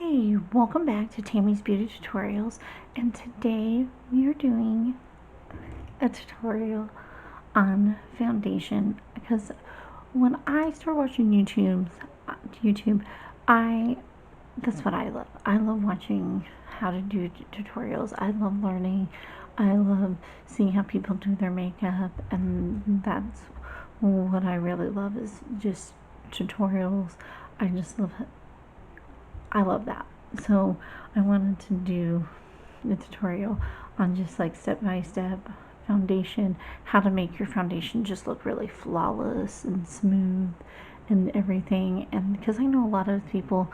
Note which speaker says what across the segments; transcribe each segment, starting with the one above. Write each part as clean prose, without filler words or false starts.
Speaker 1: Hey, welcome back to Tammy's Beauty Tutorials, and today we are doing a tutorial on foundation because when I start watching YouTube, I that's what I love. I love watching how to do tutorials. I love learning. I love seeing how people do their makeup, and that's what I really love is just tutorials. I just love I love that. So I wanted to do a tutorial on just like step-by-step foundation, how to make your foundation just look really flawless and smooth and everything. And because I know a lot of people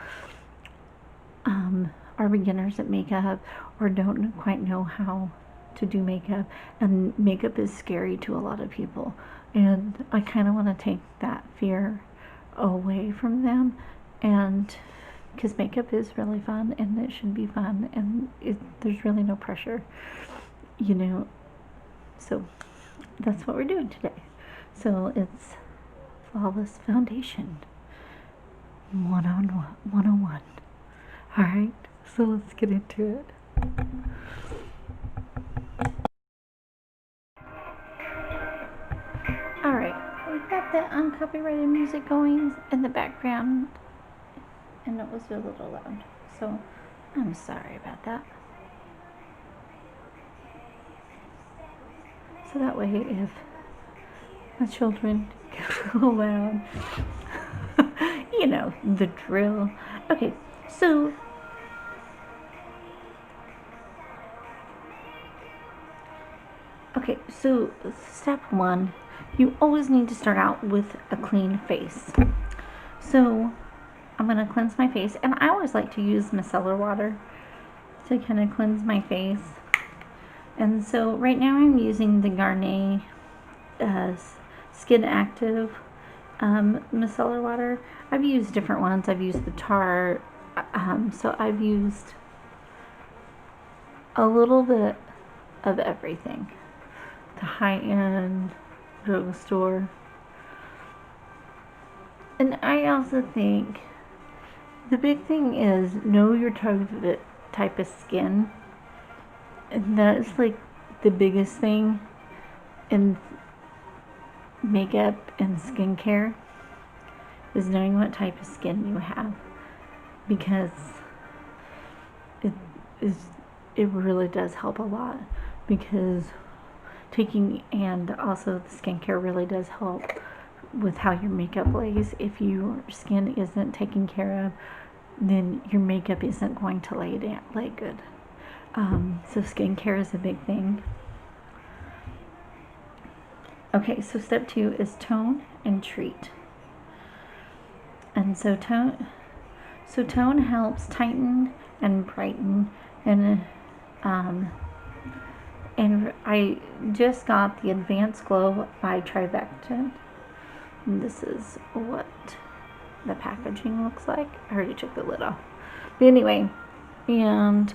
Speaker 1: are beginners at makeup or don't quite know how to do makeup, and makeup is scary to a lot of people. And I kind of want to take that fear away from them, and because makeup is really fun and it should be fun, and there's really no pressure, you know. So that's what we're doing today. So it's Flawless Foundation 101. All right, so let's get into it. All right, we've got the uncopyrighted music going in the background, and it was a little loud, so I'm sorry about that. So that way, if my children get a little loud, you know, the drill. Okay, so step one, you always need to start out with a clean face. So I'm gonna cleanse my face, and I always like to use micellar water to kind of cleanse my face. And so right now I'm using the Garnier Skin Active micellar water. I've used different ones. I've used the Tarte, so I've used a little bit of everything. The high-end drugstore. And I also think the big thing is know your type of skin. And that's like the biggest thing in makeup and skincare is knowing what type of skin you have, because it is it really does help a lot, because and also the skincare really does help with how your makeup lays. If your skin isn't taken care of, then your makeup isn't going to lay good. So skincare is a big thing. Okay, so step 2 is tone and treat. And so tone helps tighten and brighten, and I just got the Advanced Glow by Trivecta. And this is what the packaging looks like. I already took the lid off. But anyway, and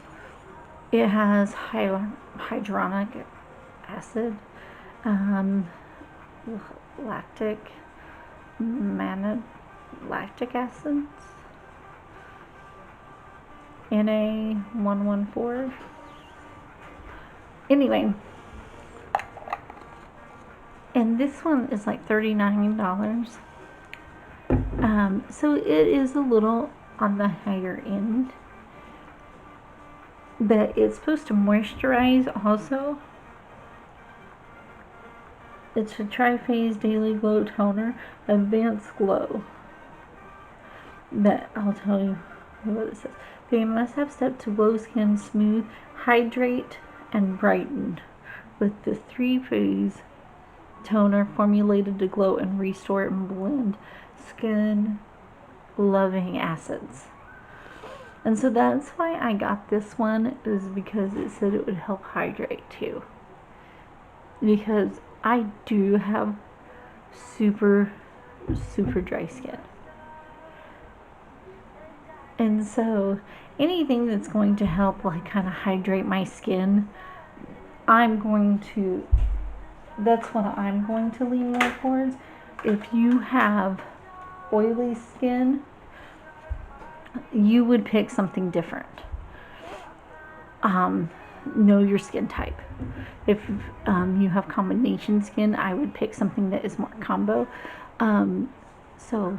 Speaker 1: it has hyaluronic acid, lactic acids, Na114. Anyway, and this one is like $39. So it is a little on the higher end, but it's supposed to moisturize also. It's a Tri-Phase Daily Glow Toner, Advanced Glow. But I'll tell you what it says. They must have step to glow skin, smooth, hydrate, and brighten with the 3-phase toner formulated to glow and restore and blend skin loving acids. And so that's why I got this one, is because it said it would help hydrate too. Because I do have super dry skin. And so anything that's going to help like kind of hydrate my skin, that's what I'm going to lean more towards. If you have oily skin, you would pick something different. Know your skin type. If you have combination skin, I would pick something that is more combo. So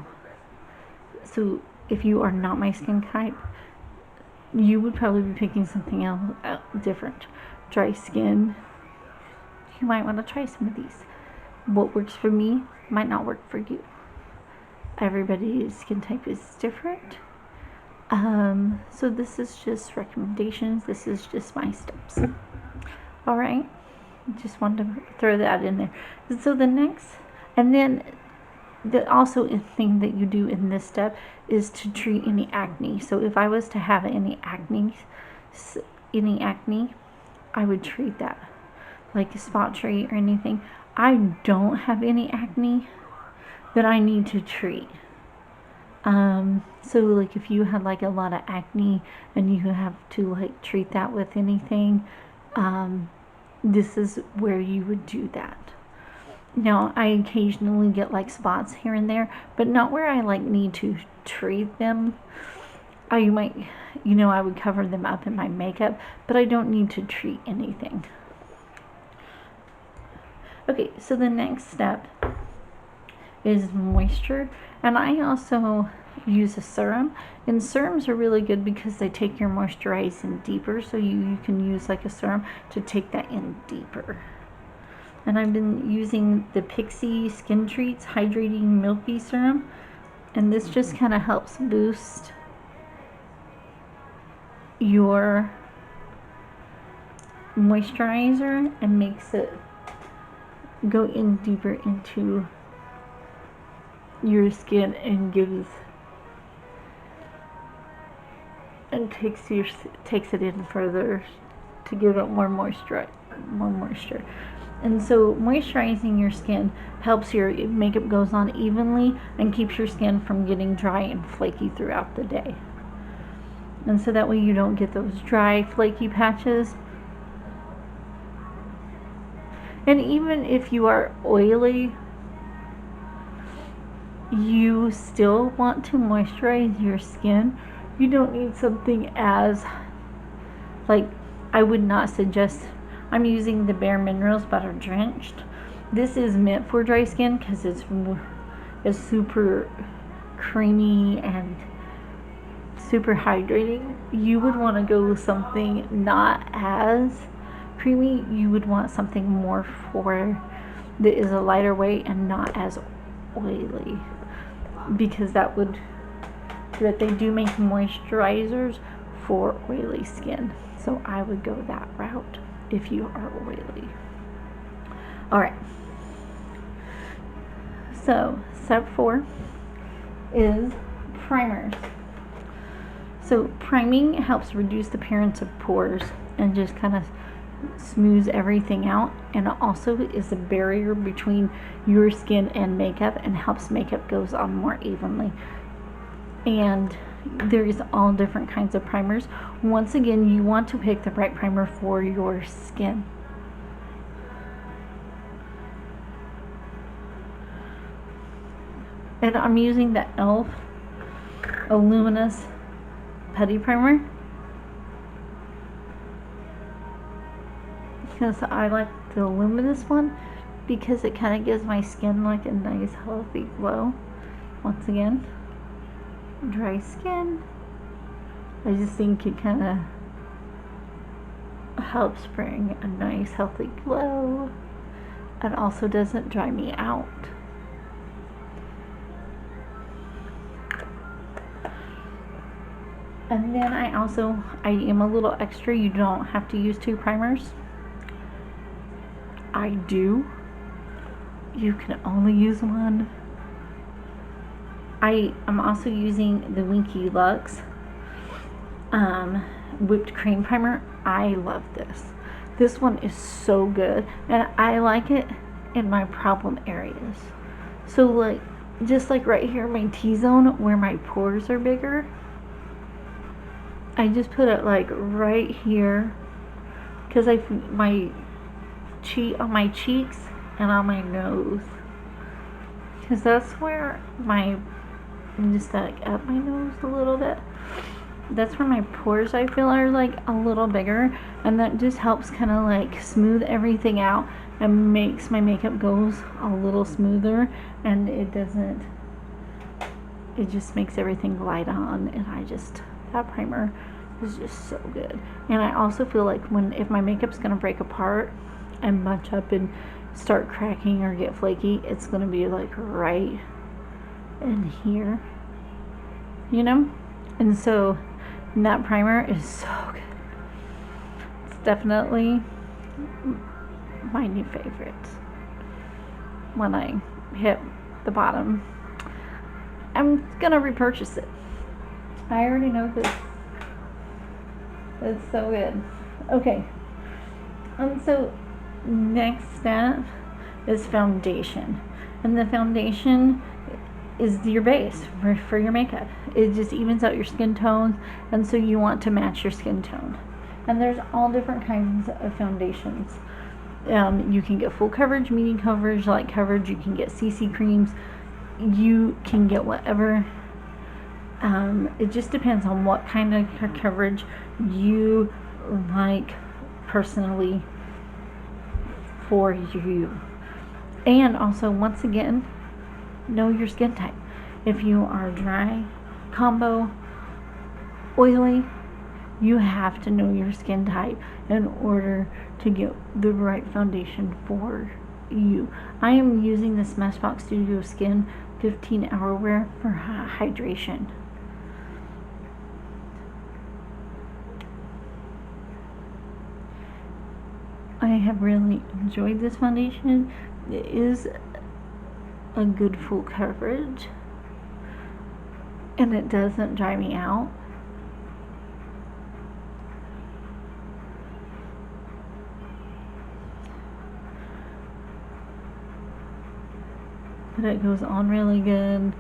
Speaker 1: if you are not my skin type, you would probably be picking something else different. Dry skin, you might want to try some of these. What works for me might not work for you. Everybody's skin type is different. So this is just recommendations. This is just my steps. All right. Just wanted to throw that in there. So the next, and then the also thing that you do in this step is to treat any acne. So if I was to have any acne, I would treat that, like a spot treat or anything. I don't have any acne that I need to treat. So like if you had like a lot of acne and you have to like treat that with anything, this is where you would do that. Now I occasionally get like spots here and there, but not where I like need to treat them. I might, I would cover them up in my makeup, but I don't need to treat anything. Okay, so the next step is moisture, and I also use a serum, and serums are really good because they take your moisturizing deeper, so you can use like a serum to take that in deeper. And I've been using the Pixi Skin Treats Hydrating Milky Serum, and this just kind of helps boost your moisturizer and makes it go in deeper into your skin and takes it in further to give it more moisture. And so moisturizing your skin helps your makeup goes on evenly and keeps your skin from getting dry and flaky throughout the day. And so that way you don't get those dry, flaky patches. And even if you are oily, you still want to moisturize your skin. You don't need something as, like, I would not suggest, I'm using the Bare Minerals Butter Drenched. This is meant for dry skin because it's super creamy and super hydrating. You would want to go with something not as creamy. You would want something more that is a lighter weight and not as oily, because that they do make moisturizers for oily skin. So I would go that route if you are oily. All right. So step 4 is primers. So priming helps reduce the appearance of pores and just kind of smooths everything out, and it also is a barrier between your skin and makeup and helps makeup goes on more evenly. And there's all different kinds of primers. Once again, you want to pick the right primer for your skin. And I'm using the e.l.f. Luminous Putty Primer because I like the luminous one because it kind of gives my skin like a nice healthy glow. Once again, dry skin, I just think it kind of helps bring a nice healthy glow and also doesn't dry me out. And then I am a little extra. You don't have to use 2 primers. I do. You can only use 1. I'm also using the Winky Lux whipped cream primer. I love this. This one is so good, and I like it in my problem areas. So like, just like right here, my T-zone where my pores are bigger, I just put it like right here because on my cheeks and on my nose, because that's where just like up my nose a little bit. that's where my pores I feel are like a little bigger, and that just helps kind of like smooth everything out and makes my makeup goes a little smoother, and it just makes everything glide on, and that primer is just so good. And I also feel like if my makeup's gonna break apart and bunch up and start cracking or get flaky, it's gonna be like right in here, you know? And so that primer is so good. It's definitely my new favorite when I hit the bottom. I'm gonna repurchase it. I already know this. It's so good. Okay. And so next step is foundation. And the foundation is your base for your makeup. It just evens out your skin tones, and so you want to match your skin tone. And there's all different kinds of foundations. You can get full coverage, medium coverage, light coverage. You can get CC creams. You can get whatever. It just depends on what kind of coverage you like personally for you. And also, once again, know your skin type. If you are dry, combo, oily, you have to know your skin type in order to get the right foundation for you. I am using the Smashbox Studio Skin 15-hour wear for hydration. I have really enjoyed this foundation. It is a good full coverage, and it doesn't dry me out. But it goes on really good.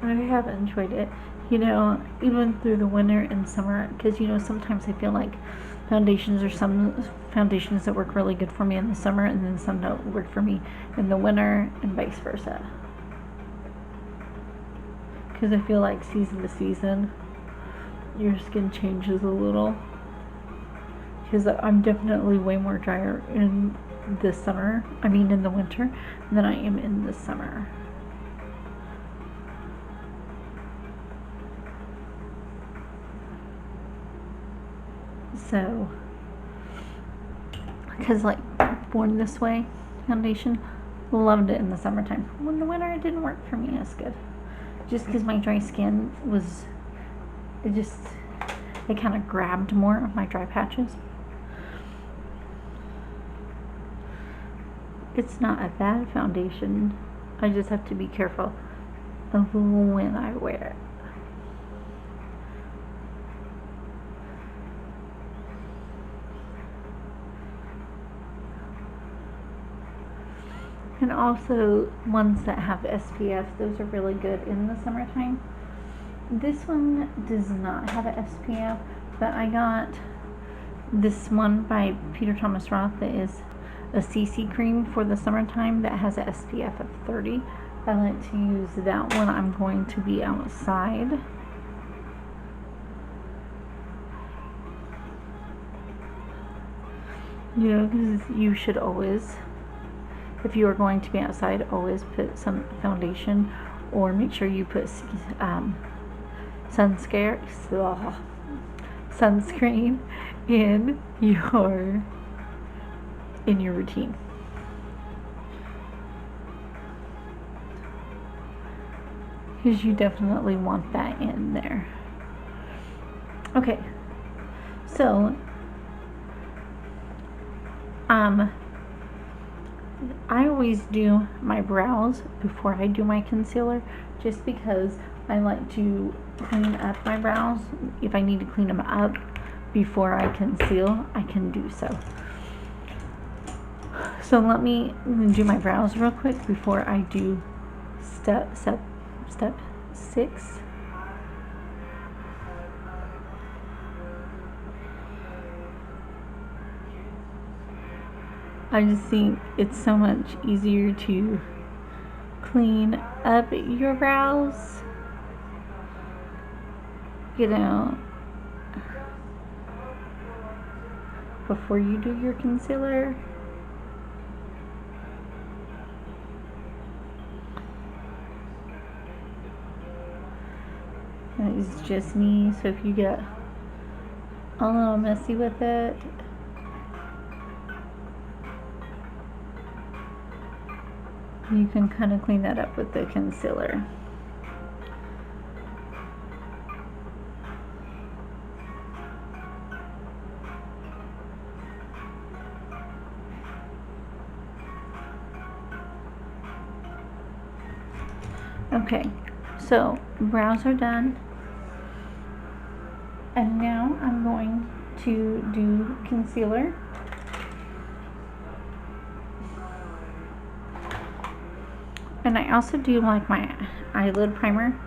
Speaker 1: I have enjoyed it, even through the winter and summer, because sometimes I feel like some foundations that work really good for me in the summer, and then some don't work for me in the winter, and vice versa. Because I feel like season to season, your skin changes a little. Because I'm definitely way more drier in the winter, than I am in the summer. So, because like Born This Way foundation, loved it in the summertime. When the winter, it didn't work for me as good. Just because my dry skin it kind of grabbed more of my dry patches. It's not a bad foundation. I just have to be careful of when I wear it. And also ones that have SPF, those are really good in the summertime. This one does not have an SPF, but I got this one by Peter Thomas Roth that is a CC cream for the summertime that has an SPF of 30. I like to use that when I'm going to be outside. Because you should always, if you are going to be outside, always put some foundation, or make sure you put sunscreen in your routine. Because you definitely want that in there. Okay, so I always do my brows before I do my concealer, just because I like to clean up my brows. If I need to clean them up before I conceal, I can do so. So let me do my brows real quick before I do step 6. I just think it's so much easier to clean up your brows, you know, before you do your concealer. And it's just me, so if you get a little messy with it, you can kind of clean that up with the concealer. Okay, so brows are done. And now I'm going to do concealer. And I also do like my eyelid primer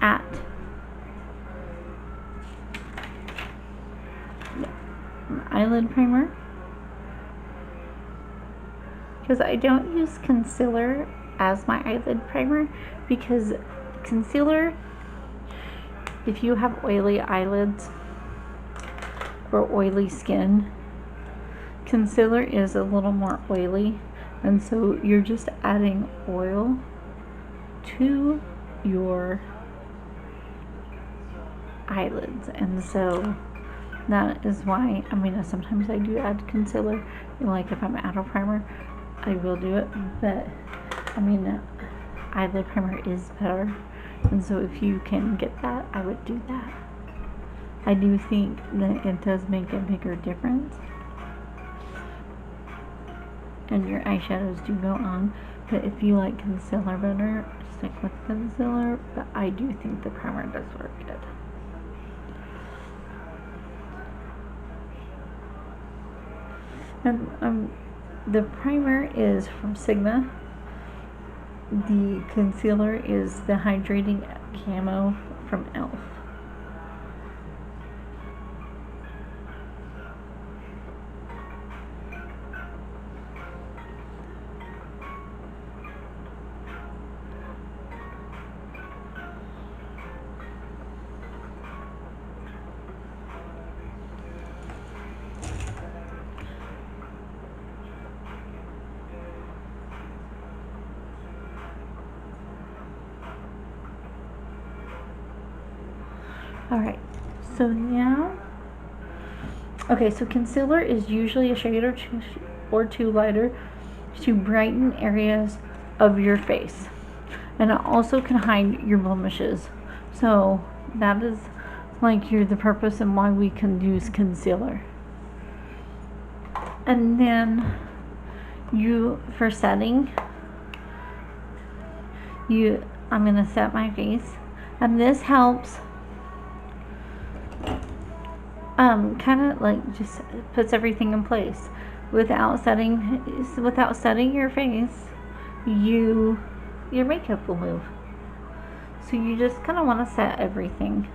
Speaker 1: at eyelid primer, because I don't use concealer as my eyelid primer, because concealer, if you have oily eyelids or oily skin, concealer is a little more oily, and so you're just adding oil to your eyelids. And so that is why, I mean, sometimes I do add concealer, like if I'm out of primer I will do it, but I mean, eyelid primer is better, and so if you can get that, I would do that. I do think that it does make a bigger difference, and your eyeshadows do go on, but if you like concealer better, stick with concealer, but I do think the primer does work good. And the primer is from Sigma. The concealer is the Hydrating Camo from e.l.f. Alright, so now, okay, so concealer is usually a shade or two lighter to brighten areas of your face, and it also can hide your blemishes. So that is like the purpose and why we can use concealer. And then for setting, I'm gonna set my face, and this helps kind of like just puts everything in place without setting your face. Your makeup will move, so you just kind of want to set everything.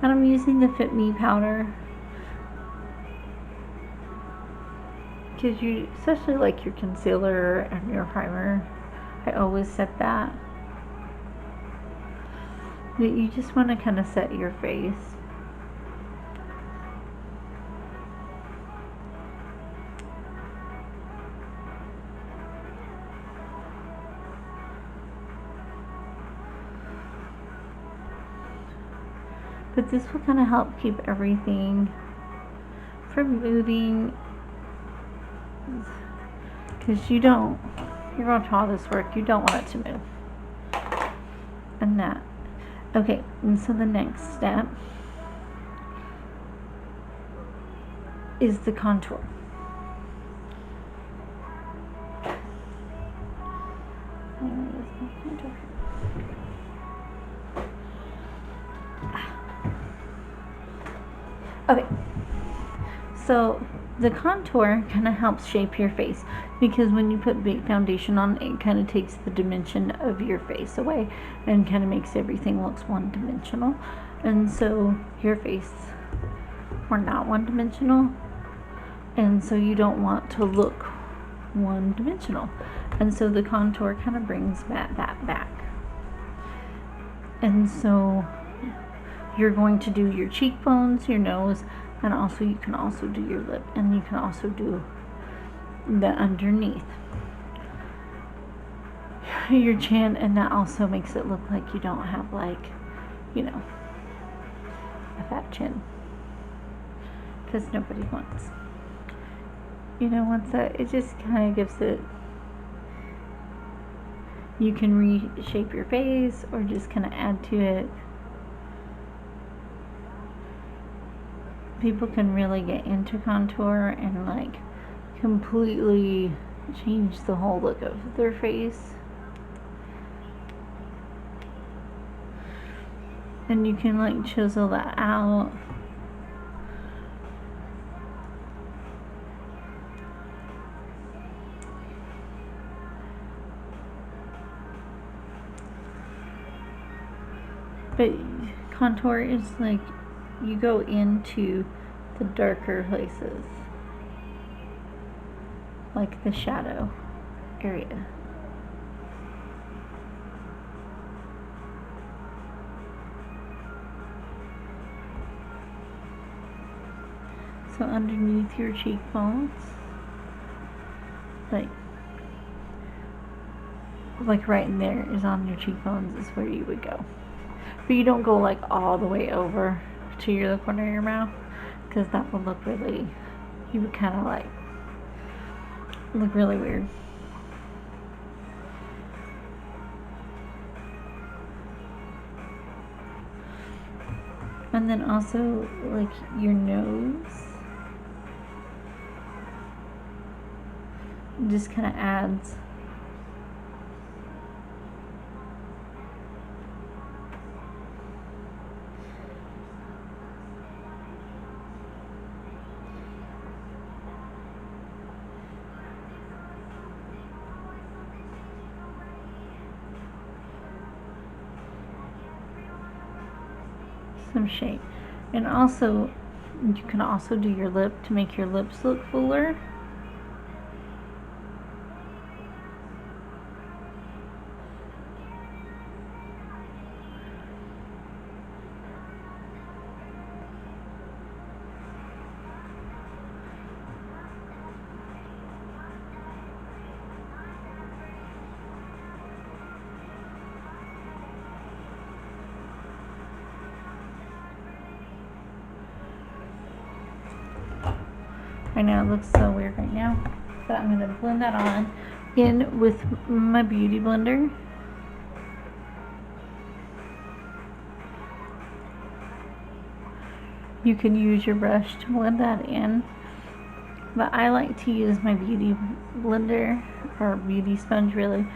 Speaker 1: And I'm using the Fit Me powder, because you, especially like your concealer and your primer, I always set that. But you just want to kind of set your face. But this will kind of help keep everything from moving, because you're going to all this work, you don't want it to move. And that. Okay, and so the next step is the contour. Okay, so the contour kind of helps shape your face, because when you put big foundation on, it kind of takes the dimension of your face away and kind of makes everything looks one-dimensional. And so your face, we're not one-dimensional, and so you don't want to look one-dimensional. And so the contour kind of brings that back. And so you're going to do your cheekbones, your nose, and also you can also do your lip, and you can also do the underneath your chin, and that also makes it look like you don't have, like, you know, a fat chin, because nobody wants, wants that. It just kind of gives it, you can reshape your face or just kind of add to it. People can really get into contour and like completely change the whole look of their face. And you can like chisel that out. But contour is like, you go into the darker places, like the shadow area. So underneath your cheekbones, like right in there is on your cheekbones is where you would go. But you don't go like all the way over to the corner of your mouth, because that would look really, you would kind of like look really weird. And then also like your nose just kind of adds some shape. And also you can also do your lip to make your lips look fuller. I know it looks so weird right now, but I'm going to blend that on in with my beauty blender. You can use your brush to blend that in, but I like to use my beauty blender, or beauty sponge really.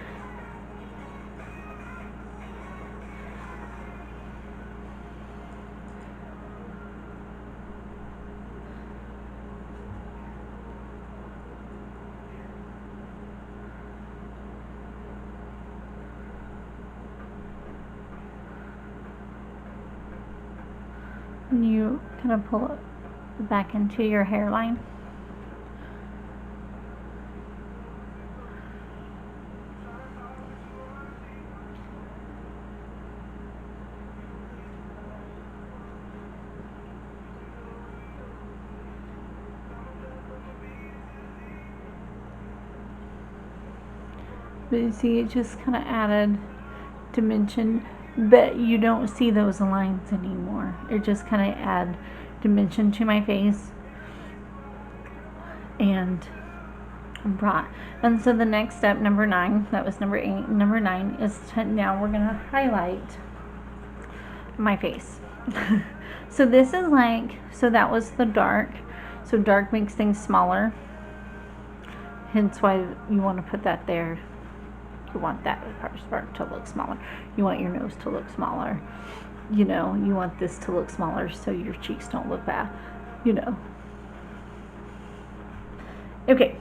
Speaker 1: And you kind of pull it back into your hairline. But you see, it just kind of added dimension, but you don't see those lines anymore. It just kind of add dimension to my face and brought. And so the next step, number 9, that was number 8. Number 9 is now we're gonna highlight my face. So this is like, so that was the dark. So dark makes things smaller. Hence why you want to put that there. You want that part to look smaller. You want your nose to look smaller. You want this to look smaller so your cheeks don't look bad. Okay.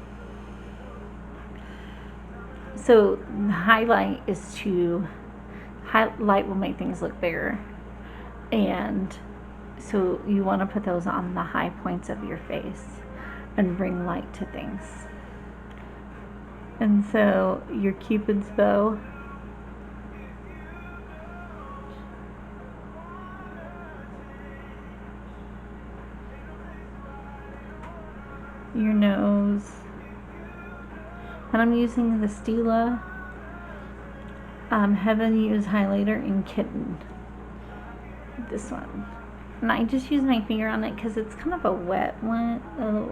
Speaker 1: So the highlight is to, highlight will make things look bigger. And so you want to put those on the high points of your face and bring light to things. And so your Cupid's bow, your nose, and I'm using the Stila Heaven Use Highlighter in Kitten. This one. And I just use my finger on it because it's kind of a wet one, a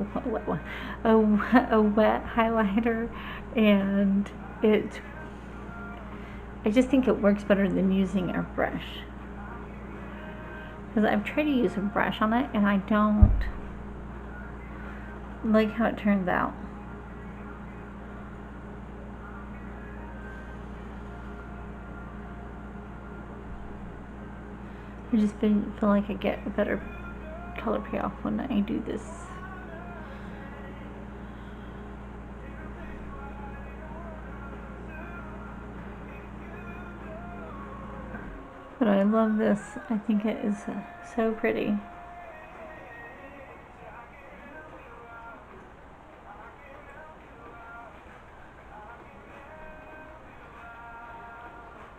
Speaker 1: wet highlighter, and I just think it works better than using a brush. Because I've tried to use a brush on it and I don't like how it turns out. I just feel like I get a better color payoff when I do this. But I love this. I think it is so pretty.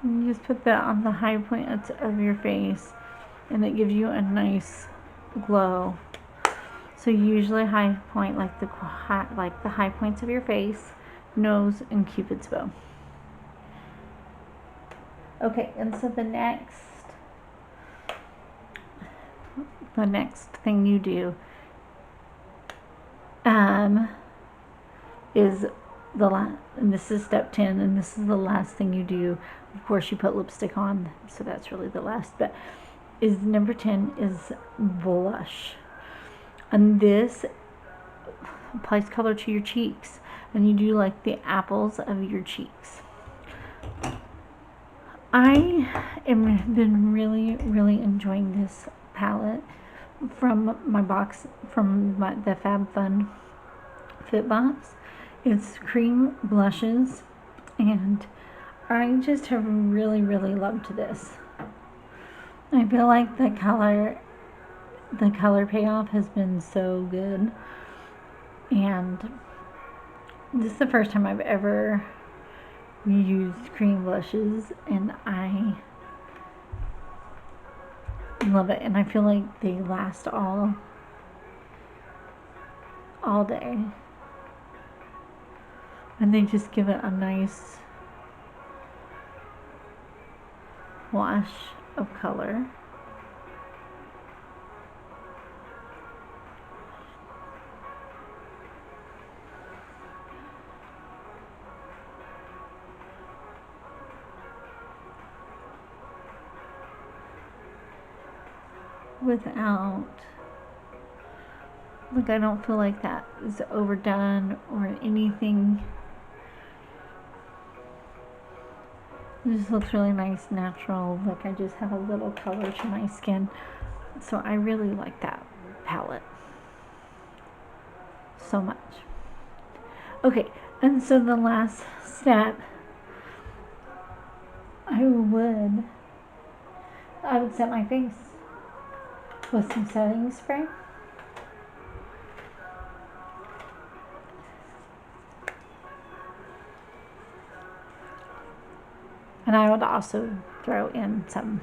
Speaker 1: And you just put that on the high points of your face, and it gives you a nice glow. So you usually high point like the high points of your face, nose, and Cupid's bow. Okay, and so the next thing you do is and this is step 10, and this is the last thing you do. Of course, you put lipstick on, so that's really the last, but is number 10 is blush. And this applies color to your cheeks, and you do like the apples of your cheeks. I have been really enjoying this palette from my box, from the FabFun Fit Box. It's cream blushes, and I just have really loved this. I feel like the color payoff has been so good, and this is the first time I've ever used cream blushes, and I love it, and I feel like they last all day, and they just give it a nice wash of color. Without, like, I don't feel like that is overdone or anything. It just looks really nice, natural. Like I just have a little color to my skin. So I really like that palette so much. Okay, and so the last step, I would set my face with some setting spray. And I would also throw in some,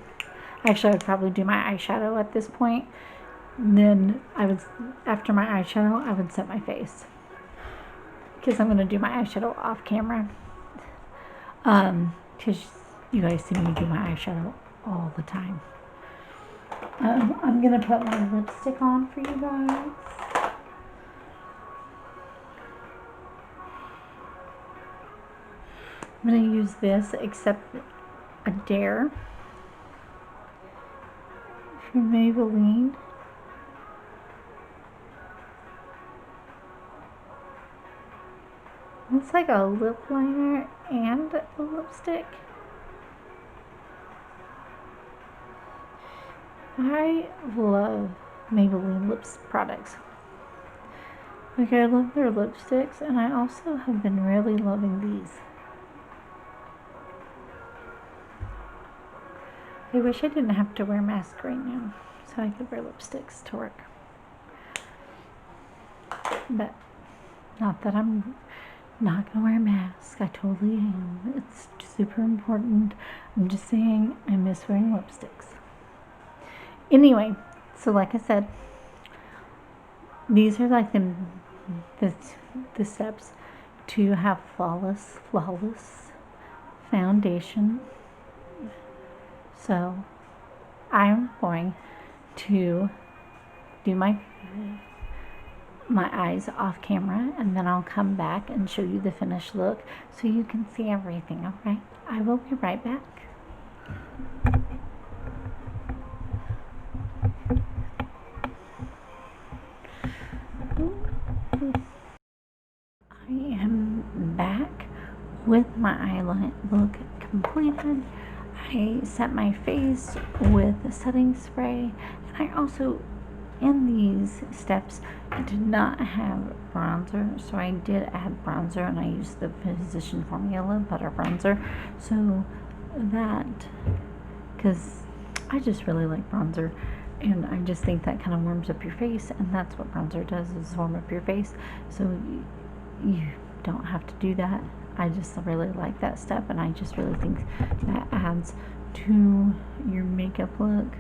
Speaker 1: actually I would probably do my eyeshadow at this point. And then after my eyeshadow, I would set my face. Because I'm going to do my eyeshadow off camera. Because you guys see me do my eyeshadow all the time. I'm going to put my lipstick on for you guys. I'm going to use this Accept a Dare from Maybelline. It's like a lip liner and a lipstick. I love Maybelline lips products. Like, I love their lipsticks, and I also have been really loving these. I wish I didn't have to wear a mask right now, so I could wear lipsticks to work. But not that I'm not gonna wear a mask. I totally am. It's super important. I'm just saying I miss wearing lipsticks. Anyway, so like I said, these are like the steps to have flawless foundation. So I'm going to do my eyes off camera, and then I'll come back and show you the finished look so you can see everything. All right, I will be right back. I am back with my eyeliner look completed. I set my face with a setting spray, and I also, in these steps, I did not have bronzer, so I did add bronzer, and I used the Physician Formula Butter Bronzer, so that, because I just really like bronzer, and I just think that kind of warms up your face, and that's what bronzer does, is warm up your face, so you don't have to do that. I just really like that step, and I just really think that adds to your makeup look.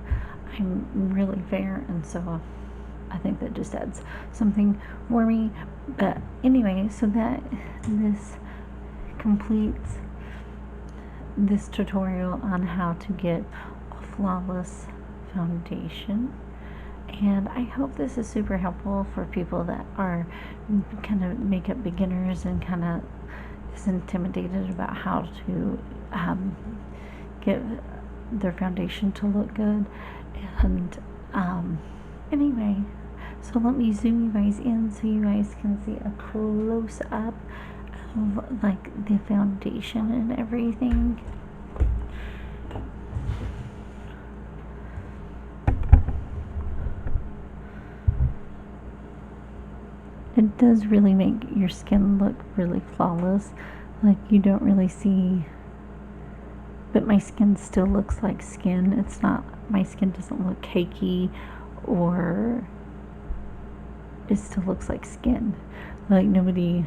Speaker 1: I'm really fair, and so I think that just adds something for me. But anyway, so that this completes this tutorial on how to get a flawless foundation. And I hope this is super helpful for people that are kind of makeup beginners and kind of is intimidated about how to get their foundation to look good. And anyway, so let me zoom you guys in so you guys can see a close up of like the foundation and everything. It does really make your skin look really flawless. Like you don't really see, but my skin still looks like skin. It's not, my skin doesn't look cakey, or it still looks like skin. Like nobody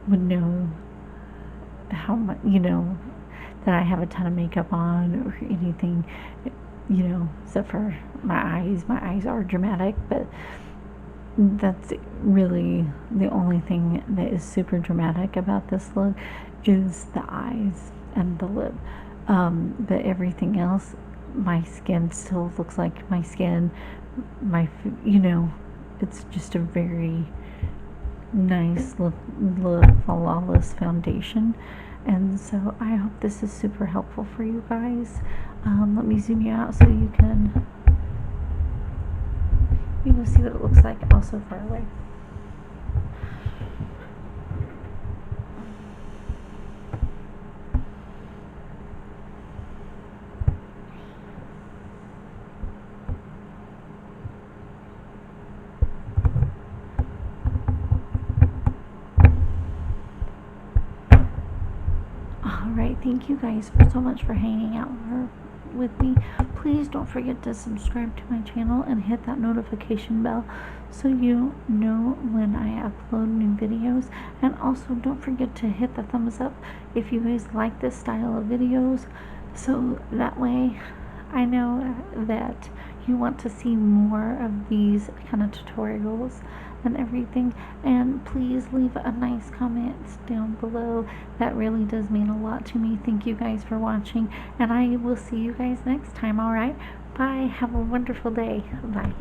Speaker 1: would know how much, that I have a ton of makeup on or anything, except for my eyes. My eyes are dramatic, but that's really the only thing that is super dramatic about this look is the eyes and the lip. But everything else, my skin still looks like my skin. It's just a very nice look, flawless foundation. And so I hope this is super helpful for you guys. Let me zoom you out so you can see what it looks like also far away. Alright, thank you guys so much for hanging out with me. Please don't forget to subscribe to my channel and hit that notification bell so you know when I upload new videos. And also don't forget to hit the thumbs up if you guys like this style of videos, so that way I know that you want to see more of these kind of tutorials and everything. And please leave a nice comment down below. That really does mean a lot to me. Thank you guys for watching, and I will see you guys next time. All right, bye. Have a wonderful day. Bye.